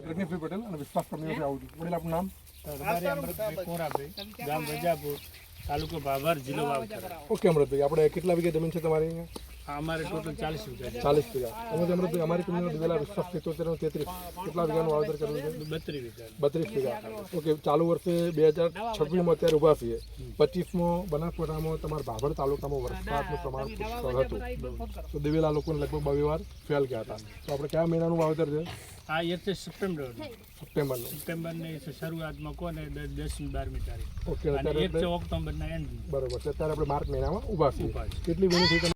પ્રજ્ઞેશભાઈ પટેલ અને વિશ્વાસ કંપનીમાંથી આવું છું. વડીલ આપનું નામ? દરબારી અમૃતભાઈ કોરાભાઈ, ગામ વજાપુર, તાલુકો ભાભર, જિલ્લો વાવથરા. ઓકે અમૃતભાઈ, આપણે કેટલા વીઘા જમીન છે તમારી અહીંયા? અમારે ટોટલ 40 વીઘા છે. 40 વીઘા. અમૃતભાઈ, અમારી કંપનીનો દિવેલા વિશ્વાસ 77 અને 33 કેટલા વીઘાનું વાવેતર કર્યું છે? 32 વીઘા. 32 વીઘા. ઓકે, ચાલુ વર્ષે 2026માં અત્યારે ઊભા છીએ. 25માં બનાસકાંઠામાં તમારા ભાભર તાલુકામાં વરસાદનું પ્રમાણ પુષ્કળ હતું, તો દિવેલા લોકોને લગભગ 2 વાર ફેલ ગયા હતા. તો આપણે કયા મહિનાનું વાવેતર છે? આ એક છે સપ્ટેમ્બરનું. સપ્ટેમ્બરની શરૂઆતમાં કોને 10મી 12મી તારીખ. ઓકે, અને અત્યારે એક છે ઓક્ટોબરના એન્ડ. બરોબર છે. અત્યારે આપણે માર્ચ મહિનામાં ઊભા છીએ. કેટલી વીણી થઈ તમારે?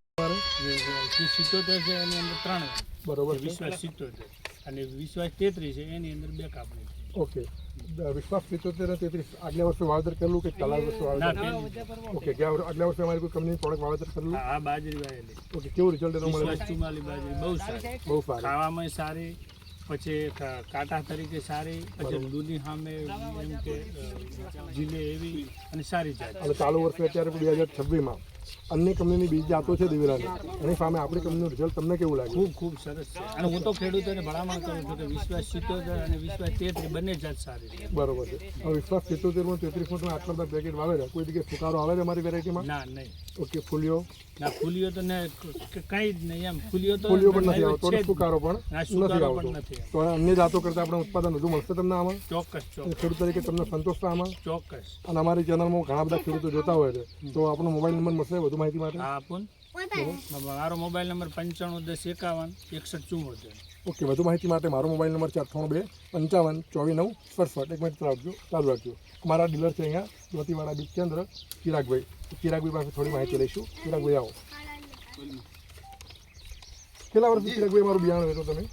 77 છે એની અંદર 3, બરોબર છે. વિશ્વાસ 77 અને વિશ્વાસ 33 છે એની અંદર 2 કાપણી છે. ઓકે, વિશ્વાસ 77 અને 33 આગલા વર્ષે વાવેતર કરેલું કે ચાલા વર્ષે વાવેતર? ઓકે, આગલા વર્ષે અમારી કોઈ કંપની પ્રોડક્ટ વાવેતર કરેલું? આ બાજરી વાયેલી. ઓકે, કેવું રિઝલ્ટ એનું મળે? વિશ્વાસ 44 બાજરી બહુ સારી, બહુ સારી. ખાવામાં સારી, પછી કાંટા તરીકે સારી, પછી દૂધની સામે એમ કે જીલે એવી અને સારી જાત. અને ચાલુ વર્ષે અત્યારે 2026માં અન્ય કંપનીની બીજી જાતો છે દિવેલાની, એની સામે આપણી કંપનીનું રિઝલ્ટ તમને કેવું લાગે? ખૂબ ખૂબ સરસ છે. અને હું તો ખેડૂતોને ભલામણ કરું છું કે વિશ્વાસ 77 અને વિશ્વાસ 33 બંને જાત સારી છે. બરોબર છે. હવે વિશ્વાસ 77માં 33માં તમે આટલા બધા પેકેટ વાવે છે, કોઈ જગ્યાએ ફુકારો આવે છે અમારી વેરાયટીમાં? ના, નહીં. ઓકે, ફૂલિયો? ના, ફૂલીઓ તો ને કંઈ જ નહીં એમ. ફૂલીઓ પણ નથી આવતો, ફુકારો પણ નથી આવતો. નથી. તો અન્ય જાતો કરતાં આપણે ઉત્પાદન વધુ મળશે તમને આમાં? ચોક્કસ ખેડૂત તરીકે તમને સંતોષ છે આમાં? ચોક્કસ. અને અમારી ચેનલમાં ઘણા બધા ખેડૂતો જોતા હોય છે, તો આપણો મોબાઈલ નંબર મળશે વધુ માહિતી માટે? હા, આપો. મારો મોબાઈલ નંબર 951051 ઓકે, વધુ માહિતી માટે મારો મોબાઈલ નંબર છે 9825549467. એક મિનિટ ચાલુ રાખજો. મારા ડીલર છે અહીંયા જ્યોતિવાડા બીજ કેન્દ્ર, ચિરાગભાઈ. ચિરાગભાઈ પાસે થોડી માહિતી લઈશું. ચિરાગભાઈ આવો. કેટલા વર્ષથી ચિરાગભાઈ મારું બિયારણ વેચો તમે?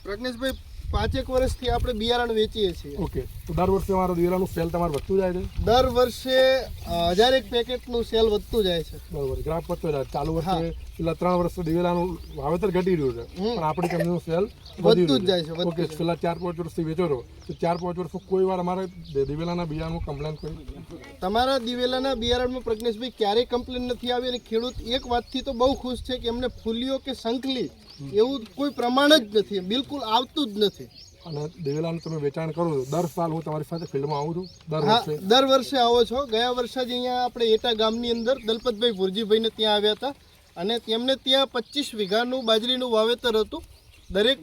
પ્રજ્ઞેશભાઈ 5 વર્ષથી આપણે બિયારણ વેચીએ છીએ. ઓકે, તો દર વર્ષે મારો દિવેલાનું સેલ તમારે વધતું જાય છે? દર વર્ષે 1000 પેકેટનું સેલ વધતું જાય છે. બરોબર, ગ્રાફ વધતો જાય. ચાલુ વર્ષે છેલ્લા 3 વર્ષથી દિવેલાનું વાવેતર ઘટી રહ્યું છે, પણ આપણી કંપનીનું સેલ વધતું જ જાય છે. ઓકે, છેલ્લા 4-5 વર્ષથી વેચો છો, તો 4-5 વર્ષમાં કોઈ વાર અમારે દિવેલાના બિયારણનું કમ્પ્લેન કોઈ? તમારા દિવેલાના બિયારણમાં પ્રજ્ઞેશભાઈ ક્યારેય કમ્પ્લેન નથી આવી. અને ખેડૂત એક વાતથી તો બહુ ખુશ છે કે એમને ફૂલીઓ કે સંખલી એવું કોઈ પ્રમાણ જ નથી, બિલકુલ આવતું જ નથી. અને દિવેલાનું તમે વેચાણ કરો છો, દર સાલ હું તમારી સાથે ફિલ્ડમાં આવું છું? દર વર્ષે આવો છો. ગયા વર્ષે જ અહીંયા આપણે એટા ગામની અંદર દલપતભાઈ ભુરજીભાઈને ત્યાં આવ્યા હતા, અને તેમને ત્યાં 25 વીઘાનું બાજરીનું વાવેતર હતું. દરેક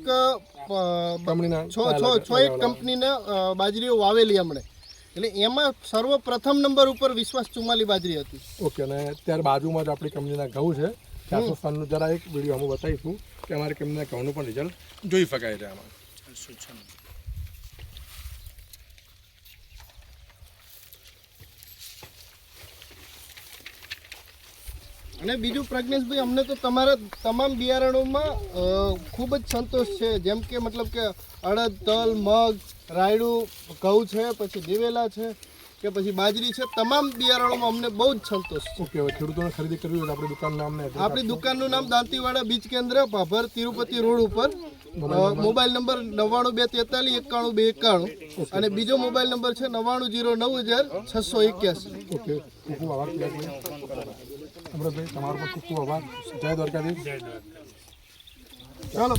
એક કંપનીના બાજરીઓ વાવેલી એમણે, એટલે એમાં સર્વપ્રથમ નંબર ઉપર વિશ્વાસ 44 બાજરી હતી. ઓકે, અને ત્યાર બાજુમાં જ આપણી કંપનીના ઘઉં છે, 400 જરા એક વિડીયો અમે બતાવીશું કે અમારી કંપનીના ઘઉંનું પણ રિઝલ્ટ જોઈ શકાય છે આમાં. અને બીજું પ્રજ્ઞેશભાઈ, અમને તો તમારા તમામ બિયારણોમાં ખૂબ જ સંતોષ છે. જેમ કે મતલબ કે અડદ, તલ, મગ, રાયડું, ઘઉં છે, પછી દિવેલા છે કે પછી બાજરી છે, તમામ બિયારણોમાં અમને બહુ જ સંતોષ છે. ઓકે, હવે ખેડૂતોને ખરીદી કરવી હોય તો આપણી દુકાનનું નામ ને? આપણી દુકાનનું નામ દાંતીવાડા બીજ કેન્દ્ર, ભાભર, તિરુપતિ રોડ ઉપર. મોબાઈલ નંબર 9243 91 291 અને બીજો મોબાઈલ નંબર છે 99090681. ઓકે, ખૂબ ખૂબ આભાર અમૃતભાઈ, તમારો પણ ખૂબ ખૂબ આભાર. જય દ્વારકાધીશ. જય દ્વારકા. ચાલો.